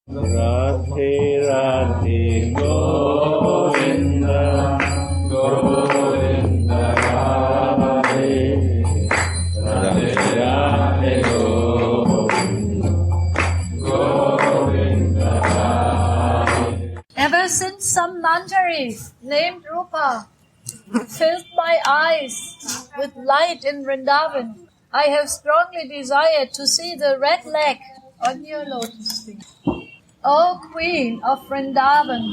Radhe Radhe Govinda Govinda Radhe Radhe Radhe Govinda Govinda Radhe. Ever since some manjari named Rupa filled my eyes with light in Vrindavan, I have strongly desired to see the red leg on your lotus feet. O Queen of Vrindavan,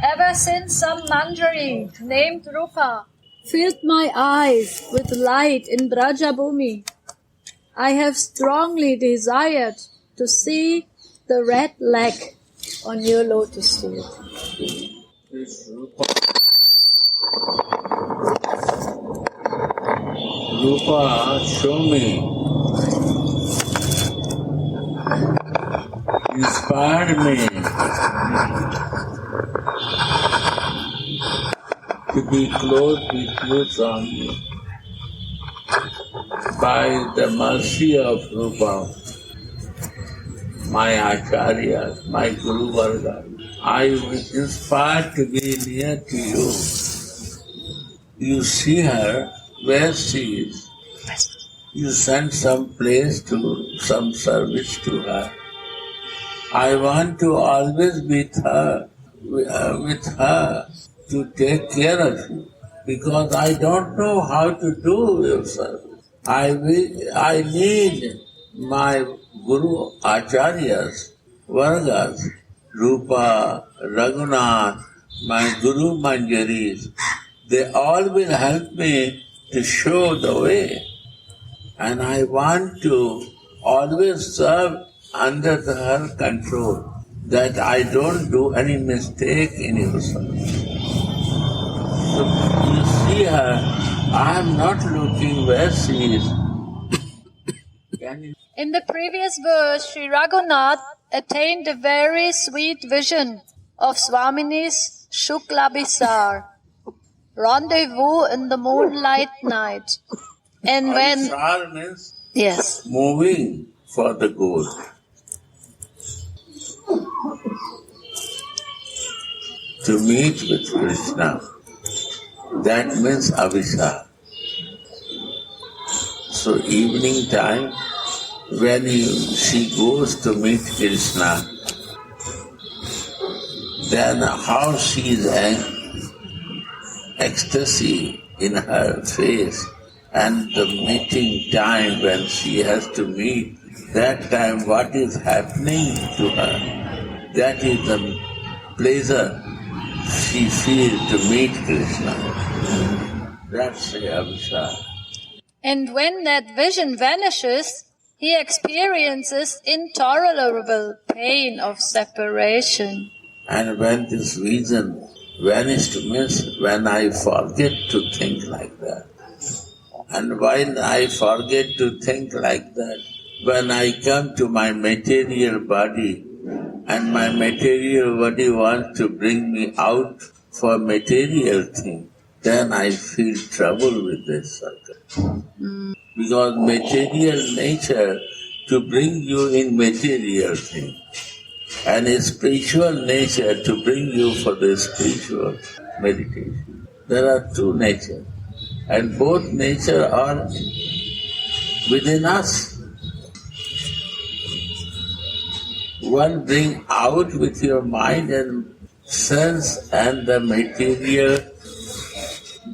ever since some manjari named Rupa filled my eyes with light in Brajabhumi, I have strongly desired to see the red leg on your lotus feet. This Rupa, show me, inspired me to be close with you, Swami, by the mercy of Rupa, my Acharya, my Guru Varga. I was inspired to be near to you. You see her where she is. You send some place to some service to her. I want to always be with her to take care of you, because I don't know how to do your service. I need my Guru Acharyas, Vargas, Rupa, Raghunath, my Guru Manjaris. They all will help me to show the way. And I want to always serve under her control, that I don't do any mistake in your service. So you see her, I am not looking where she is. In the previous verse, Sri Raghunath attained a very sweet vision of Swamini's Shuklabhisar, rendezvous in the moonlight night. And when Abhisar means yes, moving for the goal. To meet with Krishna, that means Abhisar. So evening time, when she goes to meet Krishna, then how she is ecstasy in her face, and the meeting time when she has to meet, that time what is happening to her, that is the pleasure she feels to meet Krishna. That's the Abhisar. and when that vision vanishes, he experiences intolerable pain of separation. And when this vision vanished means when I forget to think like that. And when I forget to think like that, when I come to my material body, and my material body wants to bring me out for material thing, then I feel trouble with this circle. Because material nature to bring you in material thing, and a spiritual nature to bring you for the spiritual meditation. There are two natures, and both nature are within us. One bring out with your mind and sense and the material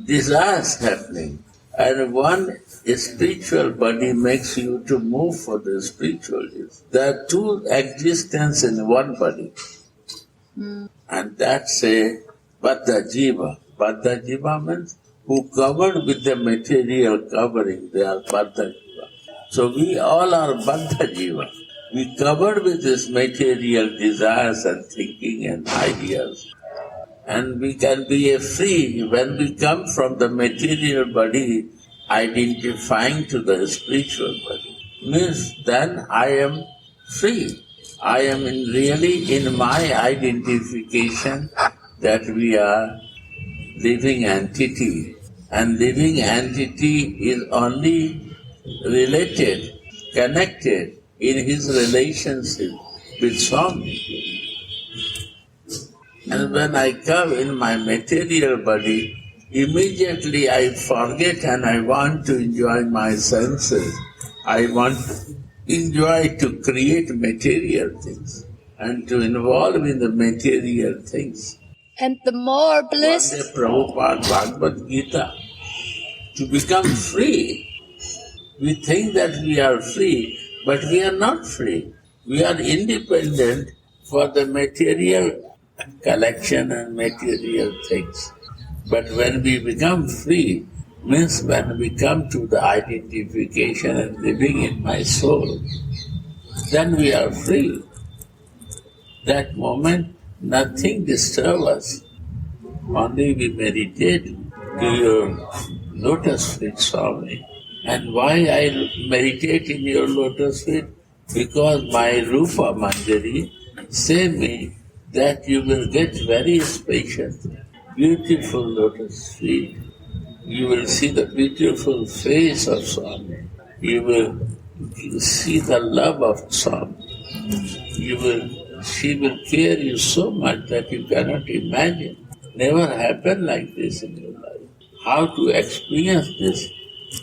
desires happening, and one spiritual body makes you to move for the spiritual. There are two existences in one body, and that's a Baddha Jiva. Baddha Jiva means who covered with the material covering, they are Baddha Jiva. So we all are Baddha Jiva. We covered with this material desires and thinking and ideas. And we can be free when we come from the material body identifying to the spiritual body. Means then I am free. I am really in my identification that we are living entity. And living entity is only related, connected in his relationship with Swami. And when I come in my material body, immediately I forget and I want to enjoy my senses. I want to enjoy to create material things and to involve in the material things. And the more One bliss, day Prabhupada Bhagavad Gita, to become free, we think that we are free, but we are not free. We are independent for the material collection and material things. But when we become free, means when we come to the identification and living in my soul, then we are free. That moment, nothing disturbs us. Only we meditate to your lotus feet, Swami. And why I meditate in your lotus feet? Because my Rupa Manjari say me that you will get very spacious, beautiful lotus feet. You will see the beautiful face of Swami. You will see the love of Swami. She will care you so much that you cannot imagine. Never happened like this in your life. How to experience this?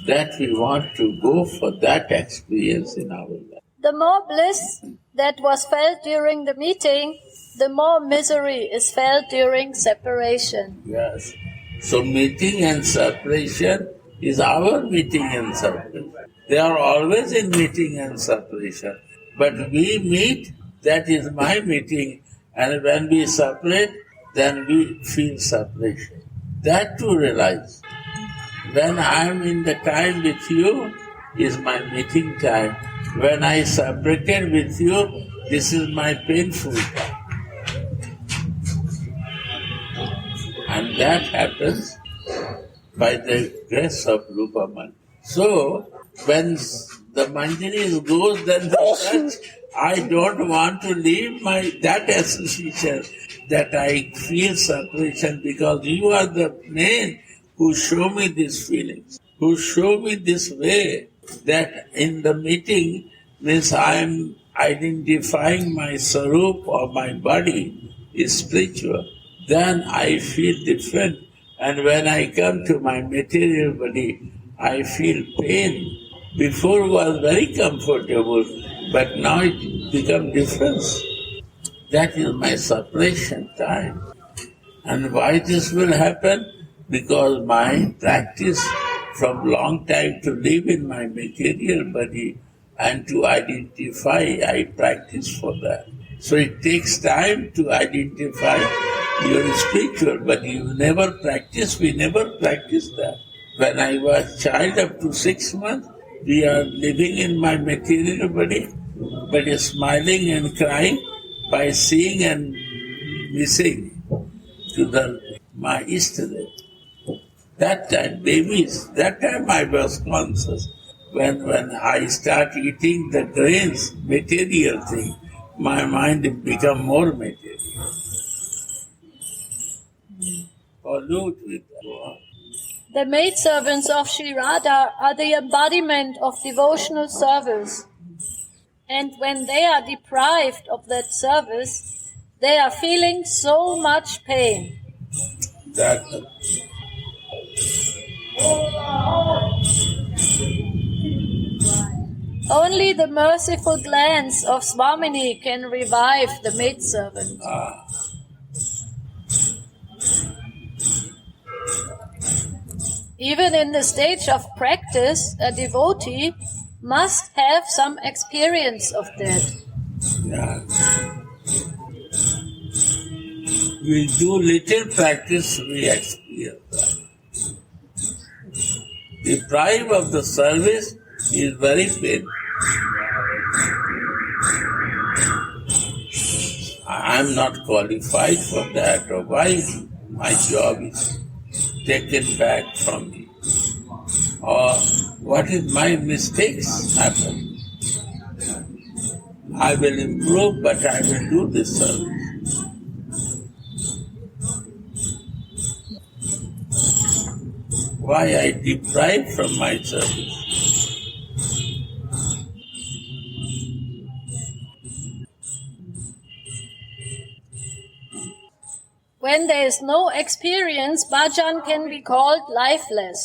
That we want to go for that experience in our life. the more bliss that was felt during the meeting, the more misery is felt during separation. Yes. So meeting and separation is our meeting and separation. They are always in meeting and separation. But we meet, that is my meeting, and when we separate, then we feel separation. That to realize. When I am in the time with you, is my meeting time. When I separated with you, this is my painful time. And that happens by the grace of Rupa Manjari. So, when the Manjari goes, then the such, I don't want to leave that association, that I feel separation, because you are the main who show me these feelings, who show me this way, that in the meeting means I am identifying my sarup or my body is spiritual. Then I feel different, and when I come to my material body, I feel pain. Before it was very comfortable, but now it becomes different. That is my separation time. And why this will happen? Because my practice from long time to live in my material body and to identify, I practice for that. So it takes time to identify your spiritual, but you never practice, we never practice that. When I was child up to 6 months, we are living in my material body, but smiling and crying by seeing and missing to my Ishtadev. That time, babies, that time I was conscious. When I start eating the grains, material thing, my mind become more material. Pollute with that. The maidservants of Sri Radha are the embodiment of devotional service. And when they are deprived of that service, they are feeling so much pain. That Only the merciful glance of Swamini can revive the maidservant. Even in the stage of practice, a devotee must have some experience of that. Yeah. We do little practice, we experience that. Deprived of the service is very painful. I am not qualified for that, or why my job is taken back from me, or what is my mistakes happen. I will improve, but I will do this service. Why I deprive from my service? when there is no experience, bhajan can be called lifeless.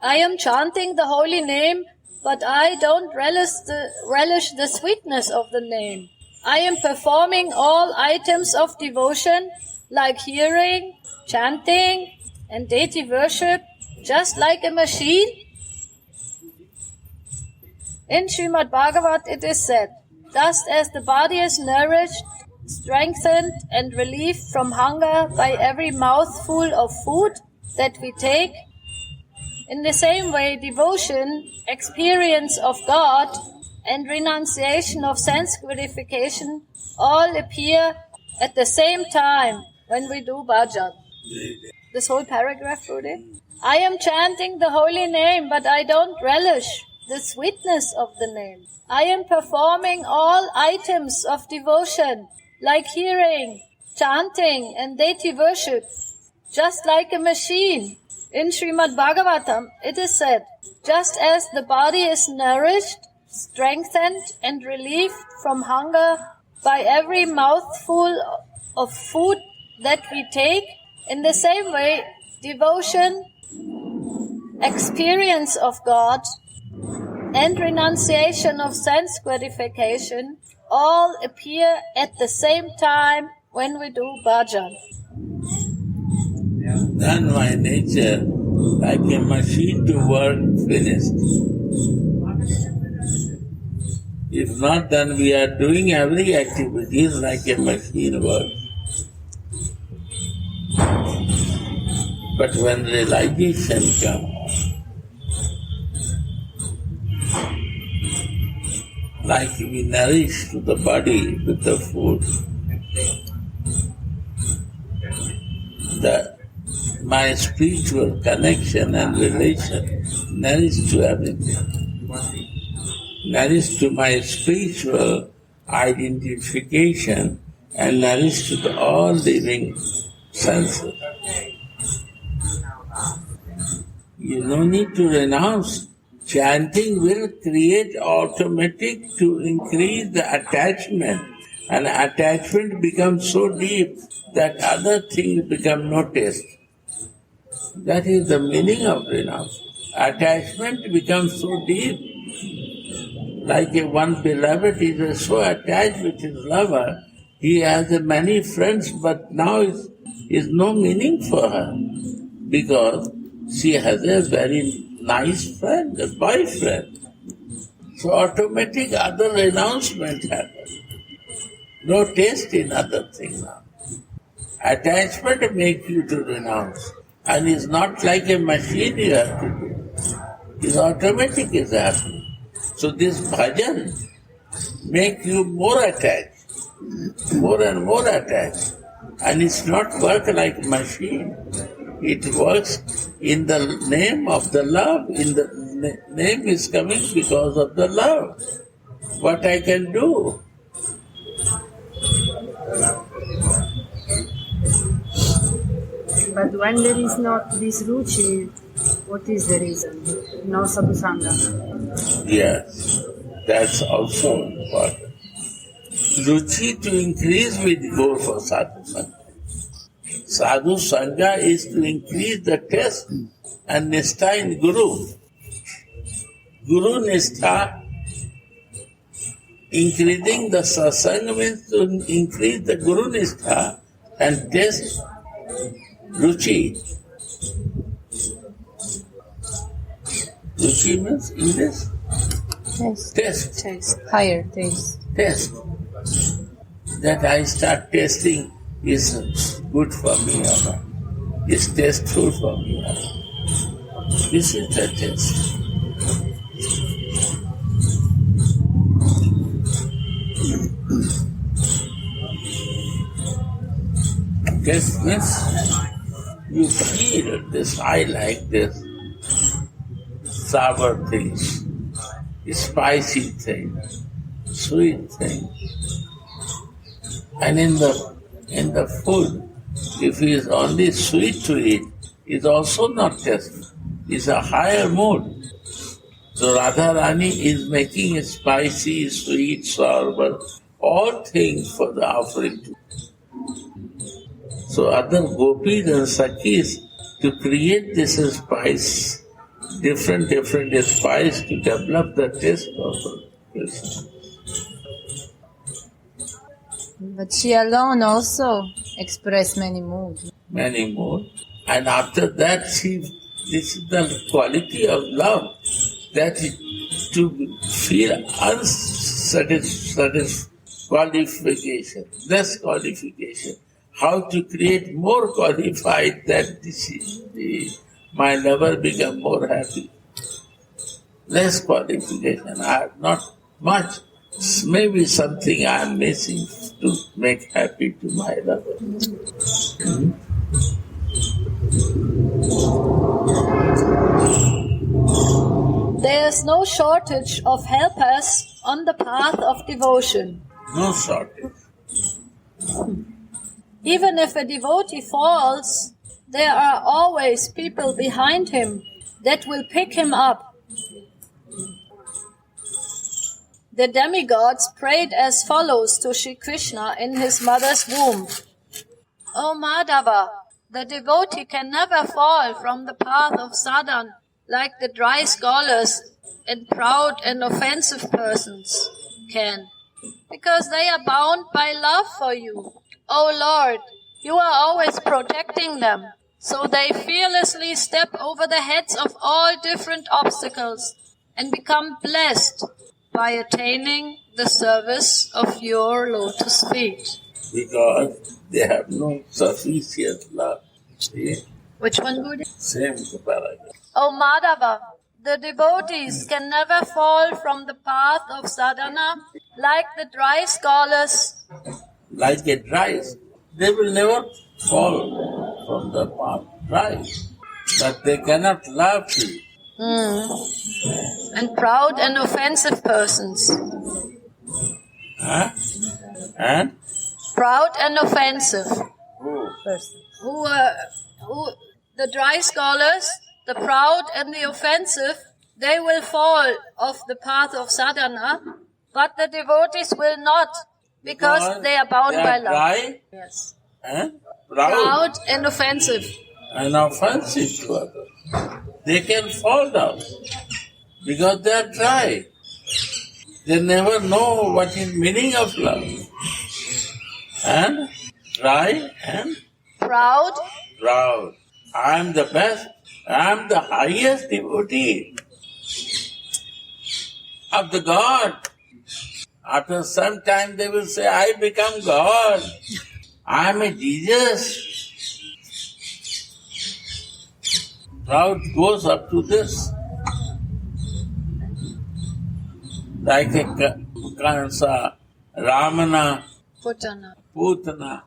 I am chanting the holy name, but I don't relish the sweetness of the name. I am performing all items of devotion, like hearing, chanting, and deity worship, just like a machine. In Srimad Bhagavat it is said, just as the body is nourished, strengthened, and relieved from hunger by every mouthful of food that we take, in the same way devotion, experience of God, and renunciation of sense gratification all appear at the same time when we do bhajan. This whole paragraph, Rudy. I am chanting the holy name, but I don't relish the sweetness of the name. I am performing all items of devotion, like hearing, chanting, and deity worship, just like a machine. In Srimad Bhagavatam, it is said, just as the body is nourished, strengthened, and relieved from hunger by every mouthful of food that we take, in the same way, devotion, experience of God, and renunciation of sense gratification all appear at the same time when we do bhajan. Then my nature, like a machine to work, finished. If not, then we are doing every activity like a machine work. But when realization comes, like we nourish the body with the food, my spiritual connection and relation nourished to everything, nourished to my spiritual identification and nourished to all living senses. You no need to renounce. Chanting will create automatic to increase the attachment, and attachment becomes so deep that other things become noticed. That is the meaning of renounce. Attachment becomes so deep, like a one beloved is so attached with his lover, he has many friends, but now is no meaning for her, because she has a very nice friend, a boyfriend. So automatic other renouncement happens. No taste in other things now. Attachment makes you to renounce. And it's not like a machine you have to do. It's automatic is happening. So this bhajan makes you more attached, more and more attached. And it's not work like machine. It works in the name of the love. In the name is coming because of the love. What I can do. But when there is not this ruchi, what is the reason? No sadhusanga. Yes, that's also important. Ruchi to increase, we go for sadhusanga. Sadhu Sangha is to increase the taste and nistha in Guru. Guru nistha, increasing the satsanga means to increase the Guru nistha and taste ruchi. Ruchi means English? Taste. Higher taste. Taste. That I start tasting is good for me or not. Is tasteful for me or not. This is the taste. Taste means you feel this, I like this sour things, spicy things, sweet things. And in the food, if it is only sweet to eat, it's also not tasteful. It's a higher mood. So Radharani is making a spicy, sweet, sour, all things for the offering. So other gopis and sakhis to create this spice, different spice to develop the taste of Krishna. But she alone also expressed many moods. Many more. And after that, this is the quality of love, that is to feel qualification, less qualification. How to create more qualified, that my lover become more happy. Less qualification, I have not much. Maybe something I am missing to make happy to my lover. There is no shortage of helpers on the path of devotion. No shortage. Even if a devotee falls, there are always people behind him that will pick him up. The demigods prayed as follows to Shri Krishna in his mother's womb. O Madhava, the devotee can never fall from the path of sadhana like the dry scholars and proud and offensive persons can, because they are bound by love for you. O Lord, you are always protecting them, so they fearlessly step over the heads of all different obstacles and become blessed by attaining the service of your lotus feet. Because they have no sufficient love. See? Which one would it? Same comparison. O Madhava, the devotees can never fall from the path of sadhana like the dry scholars. Like a dry, they will never fall from the path dry. But they cannot love you. And proud and offensive persons. Huh? And? Proud and offensive. Who? Who the dry scholars, the proud and the offensive, they will fall off the path of sadhana, but the devotees will not, because they are bound by love. Dry? Yes. And? Proud and offensive. And offensive to others. They can fall down because they are dry. They never know what is meaning of love. And dry and Proud. Proud. I am the best. I am the highest devotee of the God. After some time they will say, I become God. I am a Jesus. Proud goes up to this. Like a Kansa, Ramana, Putana.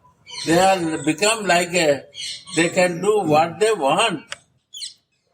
They have become like they can do what they want.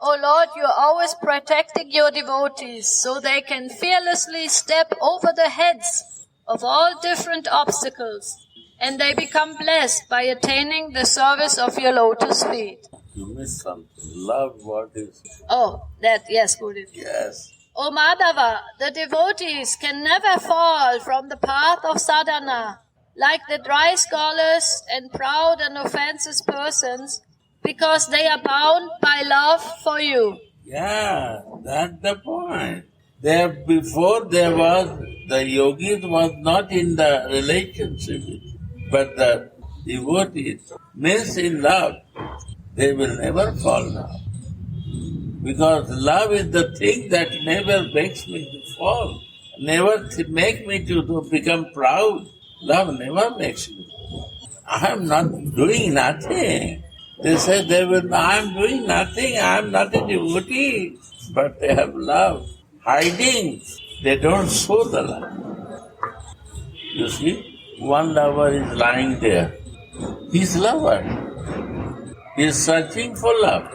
Oh Lord, you are always protecting your devotees so they can fearlessly step over the heads of all different obstacles and they become blessed by attaining the service of your lotus feet. You missed something. Love what is. Oh, that, yes, Gurudev. Yes. O Madhava, the devotees can never fall from the path of sadhana like the dry scholars and proud and offensive persons because they are bound by love for you. Yeah, that's the point. Before the yogis was not in the relationship, but the devotees means in love. They will never fall down. Because love is the thing that never makes me to fall, never make me to become proud. Love never makes me. I am not doing nothing. They say I am doing nothing, I am not a devotee. But they have love. Hiding, they don't show the love. You see, one lover is lying there. His lover is searching for love.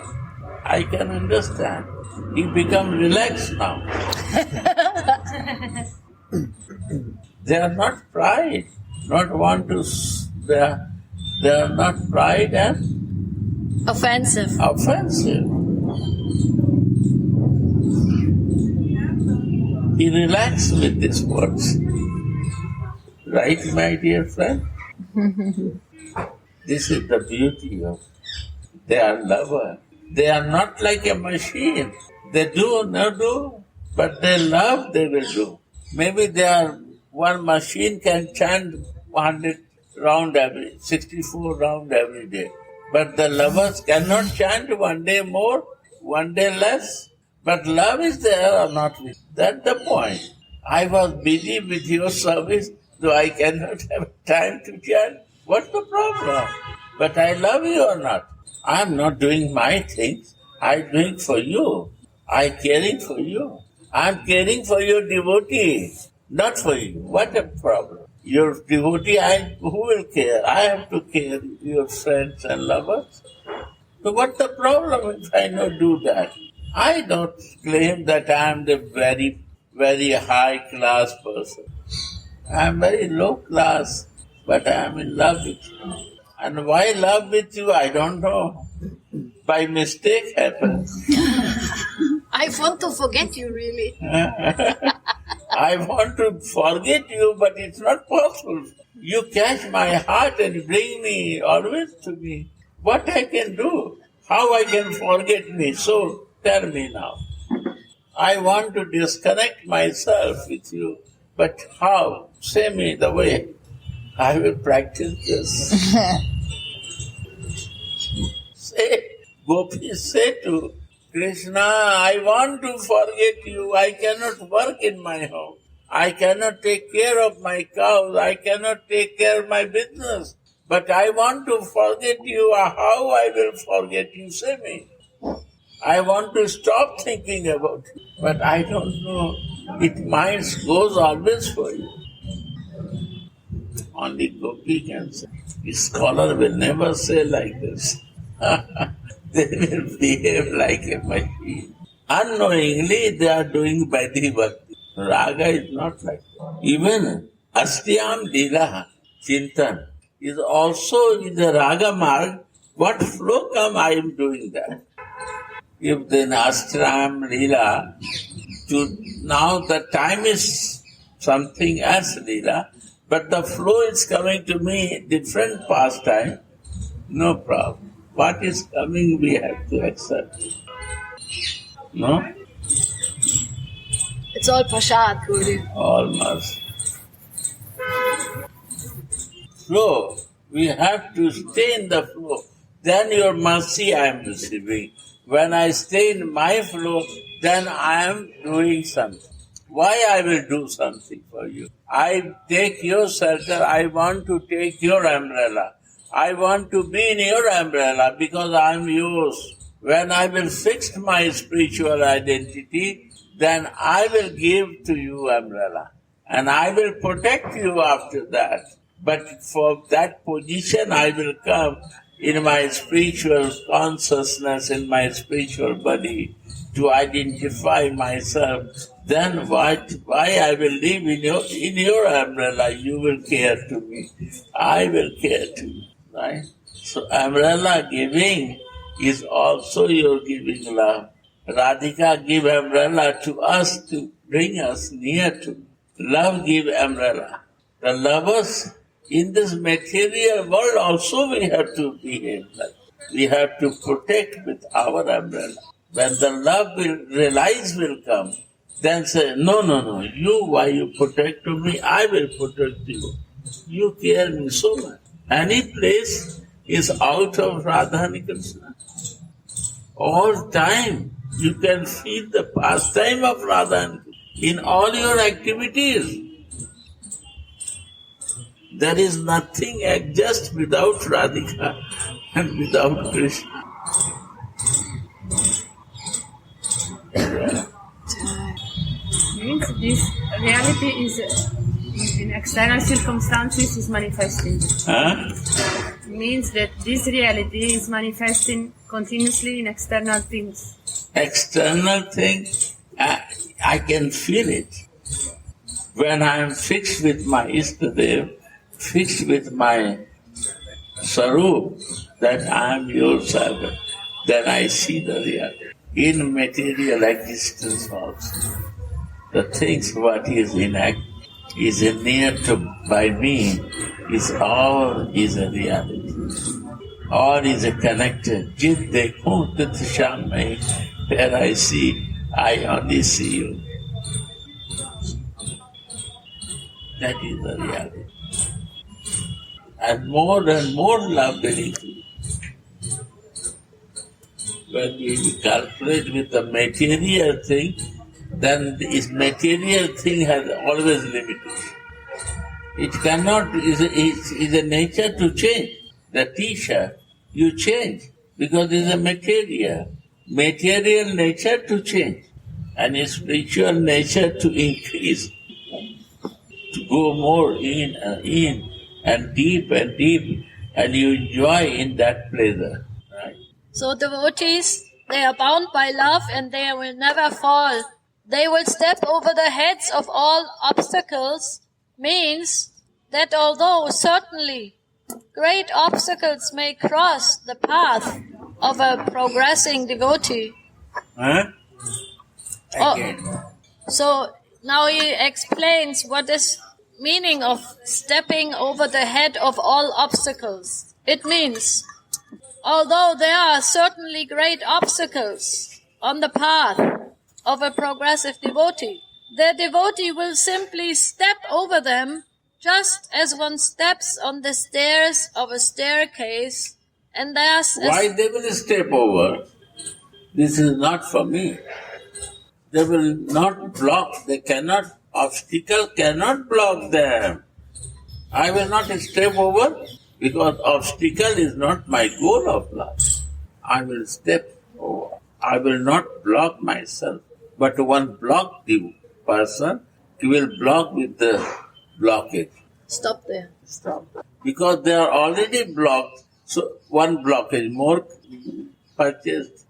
I can understand. He become relaxed now. They are not pride, not want to. They are not pride and Offensive. He relaxed with these words. Right, my dear friend? This is the beauty of they are lover. They are not like a machine. They do, no do, but they love, they will do. Maybe they are, one machine can chant 100 round 64 round every day. But the lovers cannot chant one day more, one day less. But love is there or not. That's the point. I was busy with your service, though I cannot have time to chant. What's the problem? But I love you or not? I am not doing my things. I am doing for you. I am caring for you. I am caring for your devotee, not for you. What a problem. Your devotee, who will care? I have to care your friends and lovers. So what's the problem if I not do that? I don't claim that I am the very, very high class person. I am very low class, but I am in love with you. And why love with you, I don't know. By mistake happens. I want to forget you, really. I want to forget you, but it's not possible. You catch my heart and bring me always to me. What I can do? How I can forget me? So tell me now. I want to disconnect myself with you, but how? Say me the way. I will practice this. Gopis say to Krishna, I want to forget you. I cannot work in my home. I cannot take care of my cows. I cannot take care of my business. But I want to forget you. How I will forget you? Say me. I want to stop thinking about you. But I don't know. It mind goes always for you. Only Gopi can say. A scholar will never say like this. They will behave like a machine. Unknowingly, they are doing Vaidhi Bhakti. Raga is not like that. Even Astyam Leela Chintan is also in the Raga Marg. What flow come, I am doing that. If then Astyam Leela, now the time is something else Leela, but the flow is coming to me different pastime, no problem. What is coming, we have to accept. No? It's all prasad, Guru. Almost. Flow. We have to stay in the flow. Then your mercy I am receiving. When I stay in my flow, then I am doing something. Why I will do something for you? I take your shelter, I want to take your umbrella. I want to be in your umbrella because I am yours. When I will fix my spiritual identity, then I will give to you umbrella. And I will protect you after that. But for that position I will come in my spiritual consciousness, in my spiritual body, to identify myself. Then why I will live in your umbrella? You will care to me. I will care to you. Right? So umbrella giving is also your giving love. Radhika give umbrella to us to bring us near to. Love give umbrella. The lovers in this material world also we have to behave like. We have to protect with our umbrella. When the love will come, then say, no, you, why you protect me? I will protect you. You care me so much. Any place is out of Radha and Krishna. All time you can feel the pastime of Radha and Krishna. In all your activities, there is nothing just without Radhika and without Krishna. Means this reality is in external circumstances is manifesting. Means that this reality is manifesting continuously in external things. External thing, I can feel it. When I am fixed with my Ishtadev, fixed with my Sarup, that I am your servant, then I see the reality. In material existence also, the things what is is near to by me, is all is a reality. All is a connected. Jit dekho tit sham mein, where I see, I only see you. That is the reality. And more love will increase. When we calculate with the material thing, then this material thing has always limitation. It cannot, is a nature to change. The t-shirt, you change because it is a material. Material nature to change and a spiritual nature to increase, to go more in and deep, and you enjoy in that pleasure. Right? So devotees, they are bound by love and they will never fall. They will step over the heads of all obstacles, means that although certainly great obstacles may cross the path of a progressing devotee. So now he explains what is meaning of stepping over the head of all obstacles. It means, although there are certainly great obstacles on the path of a progressive devotee, the devotee will simply step over them just as one steps on the stairs of a staircase, and thus... Why they will step over? This is not for me. They will not block, they cannot, obstacle cannot block them. I will not step over because obstacle is not my goal of life. I will step over. I will not block myself. But one blocked the person, he will block with the blockage. Stop there. Stop. Because they are already blocked, so one blockage more purchased.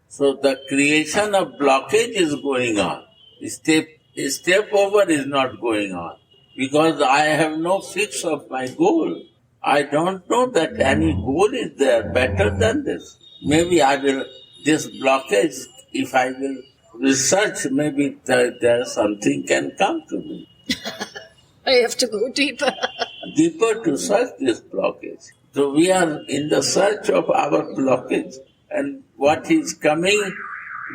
So the creation of blockage is going on. Step over is not going on. Because I have no fix of my goal. I don't know that any goal is there better than this. Maybe I will, this blockage, if I will research, maybe there something can come to me. I have to go deeper. Deeper to search this blockage. So we are in the search of our blockage. And what is coming,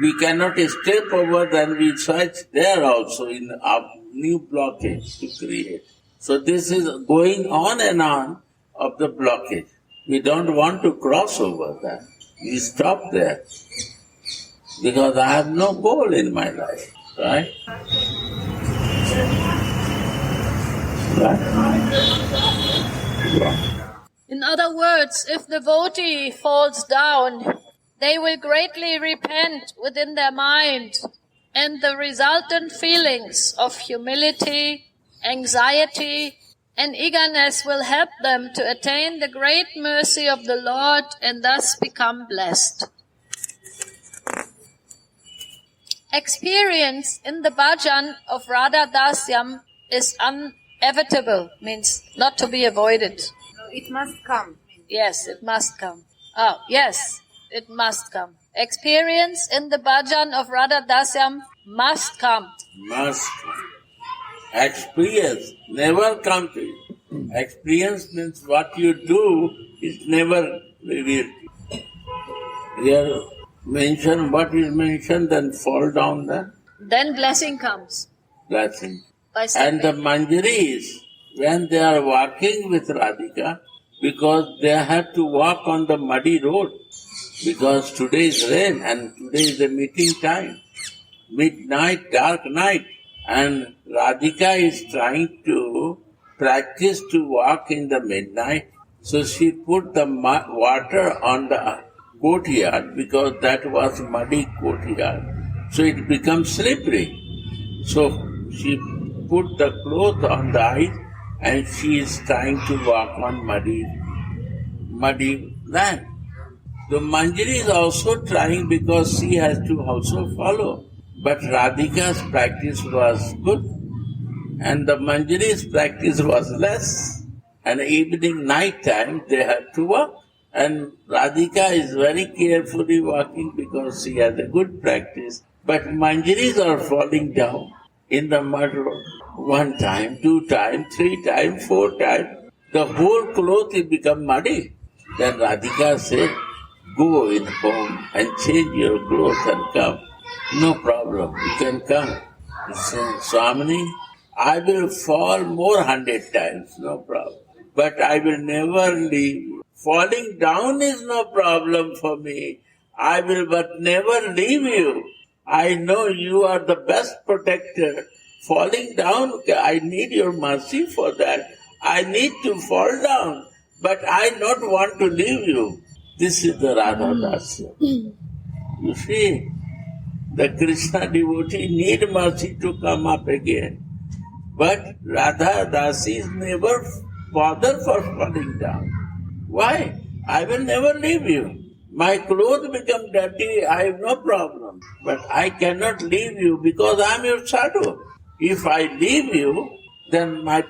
we cannot step over, then we search there also in our new blockage to create. So this is going on and on of the blockage. We don't want to cross over that. We stop there. Because I have no goal in my life. Right? In other words, if the devotee falls down, they will greatly repent within their mind, and the resultant feelings of humility, anxiety, and eagerness will help them to attain the great mercy of the Lord and thus become blessed. Experience in the bhajan of Radha Dasyam is inevitable, means not to be avoided. It must come. Yes, it must come. Oh, yes, it must come. Experience in the bhajan of Radha Dasyam must come. Must come. Experience never come to you. Experience means what you do is never revealed. Here mention what is mentioned, then fall down there. Then blessing comes. Blessing. By And the stepping. Manjaris, when they are walking with Radhika, because they have to walk on the muddy road, because today is rain and today is the meeting time, midnight, dark night, and Radhika is trying to practice to walk in the midnight, so she put the water on the courtyard because that was muddy courtyard, so it becomes slippery. So she put the cloth on the ice and she is trying to walk on muddy land. The Manjari is also trying because she has to also follow. But Radhika's practice was good and the Manjari's practice was less. And evening, night time, they have to walk. And Radhika is very carefully walking because she has a good practice. But Manjaris are falling down. in the mud road. 1 time, 2 times, 3 times, 4 times. The whole cloth will become muddy. Then Radhika said, go in home and change your clothes and come. No problem, you can come. He said, Swamini, I will fall more 100 times, no problem. But I will never leave you. Falling down is no problem for me. I will but never leave you. I know you are the best protector. Falling down, I need your mercy for that. I need to fall down, but I don't want to leave you. This is the Radha Dasya. You see, the Krishna devotee need mercy to come up again. But Radha Dasi never bother for falling down. Why? I will never leave you. My clothes become dirty, I have no problem. But I cannot leave you because I am your shadow. If I leave you, then I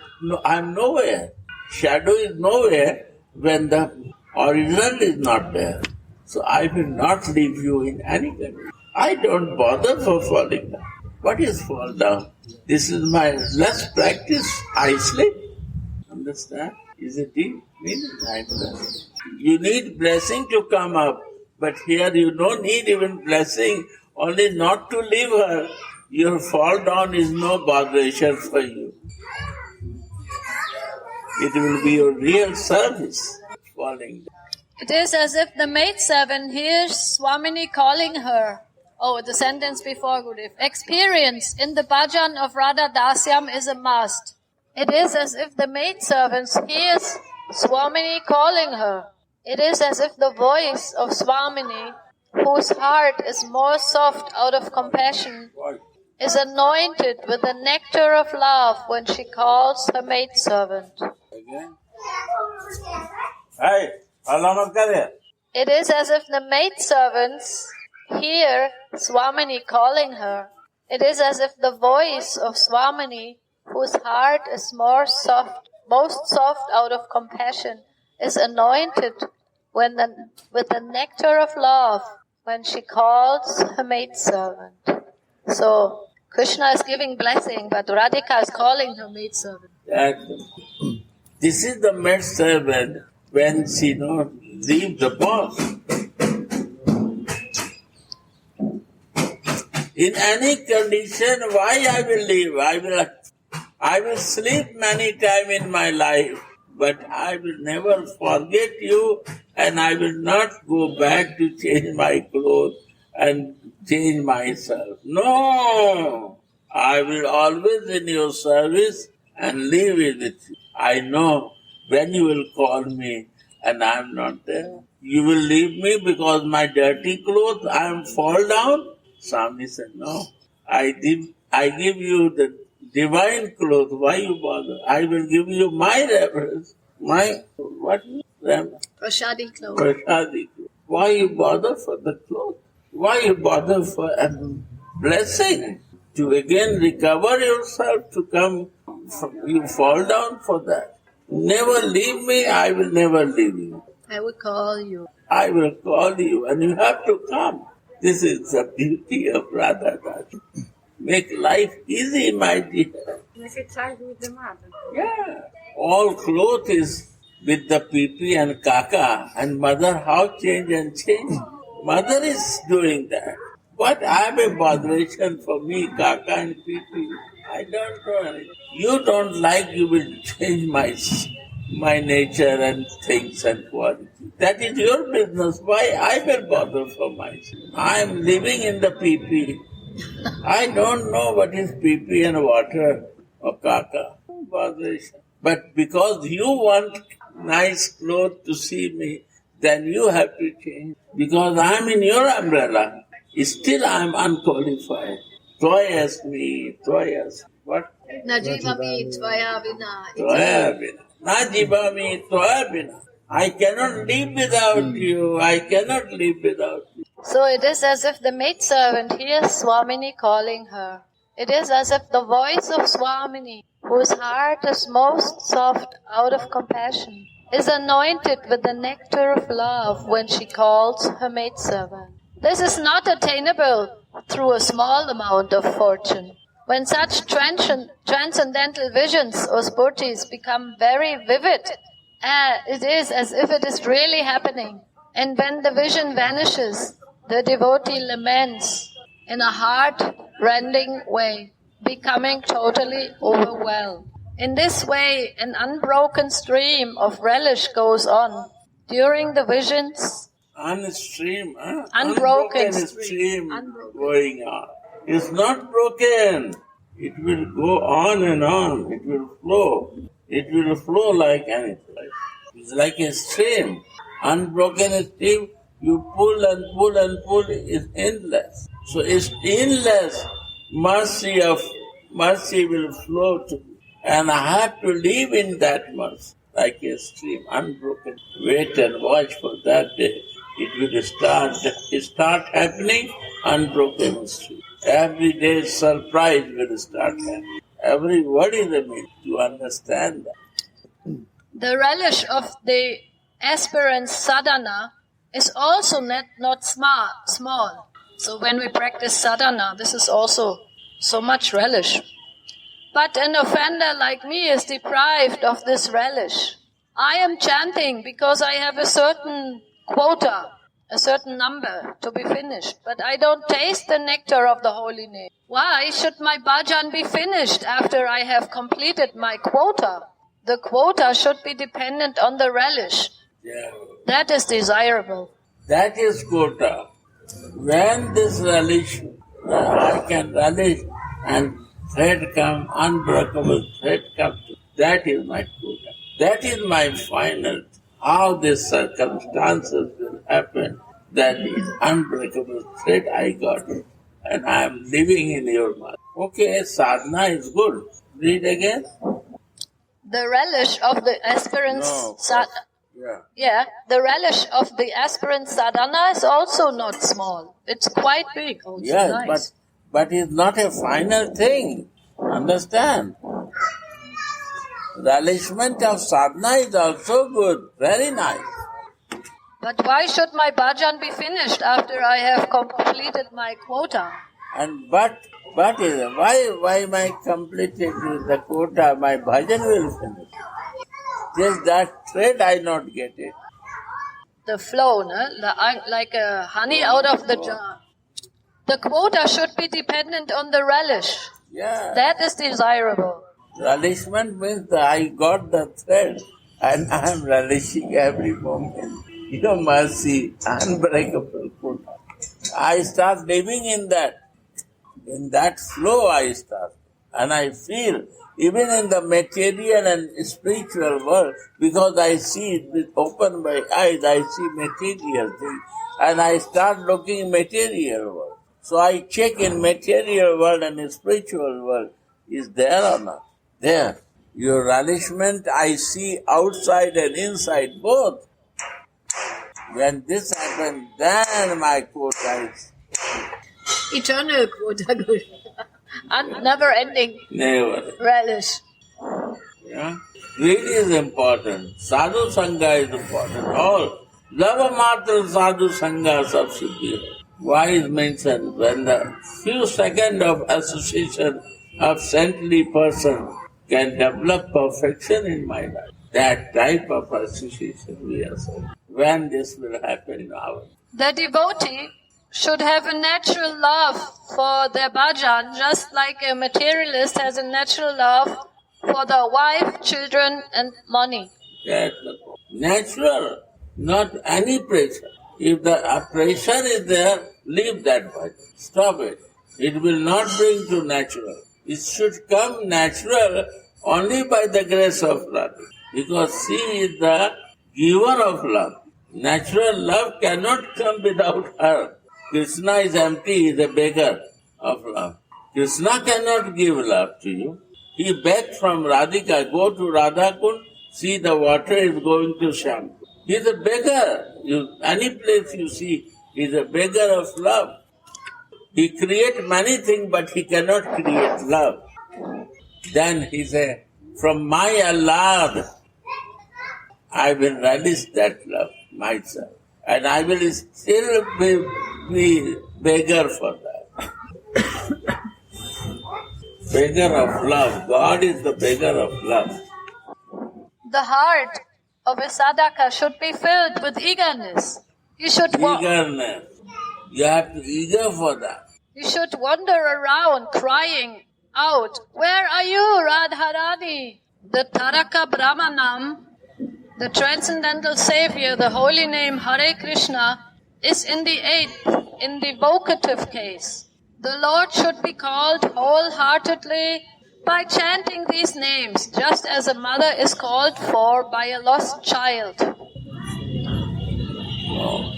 am nowhere. Shadow is nowhere when the original is not there. So I will not leave you in any condition. I don't bother for falling down. What is fall down? This is my less practice. I sleep. Understand? Is it deep? You need blessing to come up. But here you don't need even blessing. Only not to leave her. Your fall down is no botheration for you. It will be your real service, falling down. It is as if the maidservant hears Swamini calling her. Oh, the sentence before, Gurudev. Experience in the bhajan of Radha Dasyam is a must. It is as if the maidservant hears Swamini calling her. It is as if the voice of Swamini, whose heart is more soft out of compassion, is anointed with the nectar of love when she calls her maidservant. Again? Hey, it is as if the maidservants hear Swamini calling her. It is as if the voice of Swamini, whose heart is most soft out of compassion, is anointed with the nectar of love when she calls her maidservant. So, Krishna is giving blessing, but Radhika is calling her maidservant. This is the maidservant when she leaves the boss. In any condition, why I will leave? I will sleep many times in my life, but I will never forget you, and I will not go back to change my clothes and change myself. No! I will always in your service and live with you. I know when you will call me and I am not there. You will leave me because my dirty clothes, I am fall down? Swami said, no. I give you the divine clothes. Why you bother? I will give you my reverence. My, what? Prashadi clothes. Prashadi clothes. Why you bother for the clothes? Why you bother for a blessing? To again recover yourself, to come, you fall down for that. Never leave me, I will never leave you. I will call you. I will call you and you have to come. This is the beauty of Radha Dasi. Make life easy, my dear. Make it child with the mother. Yeah. All clothes is with the pipi and kaka, and mother how change and change. Mother is doing that. What I am a botheration for me, kaka and pipi. I don't know anything. You don't like, you will change my nature and things and quality. That is your business. Why I will bother for myself? I am living in the pipi. I don't know what is pipi and water or kaka. Botheration. But because you want nice clothes to see me, then you have to change. Because I am in your umbrella. Still I am unqualified. Toyas me. What? Najivami tvaya vina. Tvaya vina. Najivami tvaya vina. I cannot live without you. I cannot live without you. So it is as if the maidservant hears Swamini calling her. It is as if the voice of Swamini, whose heart is most soft out of compassion, is anointed with the nectar of love when she calls her maidservant. This is not attainable through a small amount of fortune. When such transcendental visions or spurtis become very vivid, it is as if it is really happening. And when the vision vanishes, the devotee laments in a heart-rending way, becoming totally overwhelmed. In this way, an unbroken stream of relish goes on. During the visions, unbroken stream going on. It's not broken. It will go on and on. It will flow. It will flow like anything. It's like a stream. Unbroken stream, you pull and pull and pull, is endless. So it's endless. Mercy will flow to me. And I have to live in that mercy, like a stream, unbroken. Wait and watch for that day. It will start happening, unbroken stream. Every day surprise will start happening. Every word is a meaning to understand that. The relish of the aspirant's sadhana is also not small. So when we practice sadhana, this is also so much relish. But an offender like me is deprived of this relish. I am chanting because I have a certain quota, a certain number to be finished, but I don't taste the nectar of the holy name. Why should my bhajan be finished after I have completed my quota? The quota should be dependent on the relish. Yeah. That is desirable. That is quota. When this relish, I can relish and thread come, unbreakable thread come, that is my quota. That is my final. How these circumstances will happen, that is unbreakable thread I got it. And I am living in your mind. Okay, sadhana is good. Read again. The relish of the aspirant's the relish of the aspirant sadhana is also not small. It's quite big. Oh, it's nice. But it's not a final thing. Understand? Relishment of sadhana is also good. Very nice. But why should my bhajan be finished after I have completed my quota? And but why my completed the quota, my bhajan will finish? Just that thread I not get it. The flow, no? Like honey out of the jar. The quota should be dependent on the relish. Yeah. That is desirable. Relishment means that I got the thread and I am relishing every moment. Your mercy, unbreakable quota. I start living in that. In that flow I start. And I feel, even in the material and spiritual world, because I see it with open my eyes, I see material things. And I start looking material world. So I check in material world and spiritual world, is there or not? There. Your relishment I see outside and inside both. When this happens, then my quota is eternal quota, and never-ending relish. Yeah. Greed is important. Sadhu Sangha is important. All. Lava matra sadhu sangha sab siddhi. Why is mentioned? When the few seconds of association of saintly person can develop perfection in my life. That type of association we are saying. When this will happen now? The devotee should have a natural love for their bhajan, just like a materialist has a natural love for the wife, children, and money. That's natural, not any pressure. If the pressure is there, leave that bhajan. Stop it. It will not bring to natural. It should come natural only by the grace of love. Because she is the giver of love. Natural love cannot come without her. Krishna is empty, he is a beggar of love. Krishna cannot give love to you. He begged from Radhika, go to Radhakund, see the water is going to Shyam. He is a beggar. Any place you see, he is a beggar of love. He creates many things, but he cannot create love. Then he said, from my Allah, I will relish that love myself. And I will still be beggar for that. beggar of love. God is the beggar of love. The heart of a sadhaka should be filled with eagerness. You should Eagerness. You have to eager for that. You should wander around crying out, "Where are you, Radharani?" The Taraka Brahmanam, the transcendental savior, the holy name Hare Krishna, is in the eighth, in the vocative case. The Lord should be called wholeheartedly by chanting these names, just as a mother is called for by a lost child. No,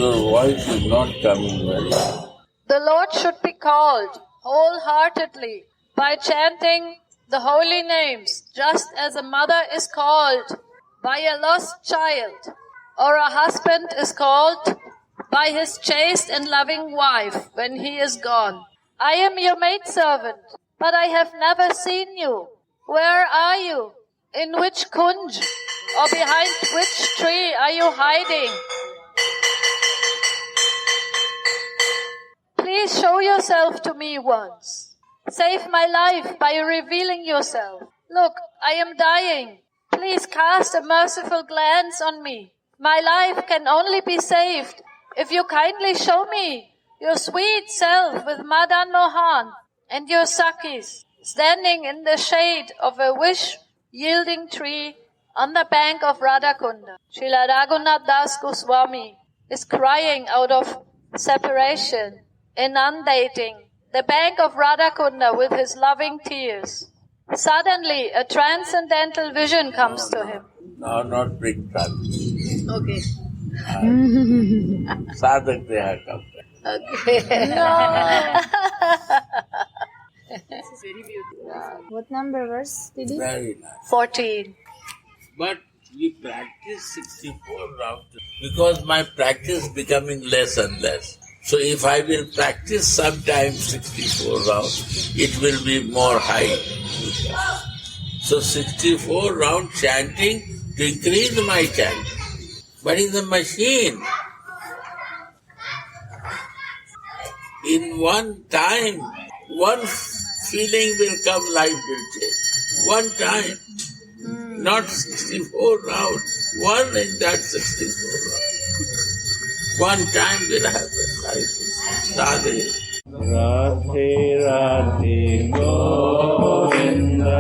your voice is not coming very well. The Lord should be called wholeheartedly by chanting the holy names, just as a mother is called by a lost child, or a husband is called by his chaste and loving wife when he is gone. I am your maidservant, but I have never seen you. Where are you? In which kunj or behind which tree are you hiding? Please show yourself to me once. Save my life by revealing yourself. Look, I am dying. Please cast a merciful glance on me. My life can only be saved if you kindly show me your sweet self with Madan Mohan and your Sakhis standing in the shade of a wish-yielding tree on the bank of Radhakunda. Srila Raghunath Das Goswami is crying out of separation, inundating the bank of Radhakunda with his loving tears. Suddenly, a transcendental vision comes to him. No, not big trouble. Okay. Sadhak Deha comes. Okay. No. This is very beautiful. What number verse did he? Very nice. 14. But we practice 64 rounds because my practice is becoming less and less. So if I will practice sometimes 64 rounds, it will be more high. So 64 round chanting to increase my chanting. But in the machine, in one time, one feeling will come, life will change. One time, not 64 rounds, one in that 64 rounds. One time will happen, life is Radhe. Radhe Radhe Govinda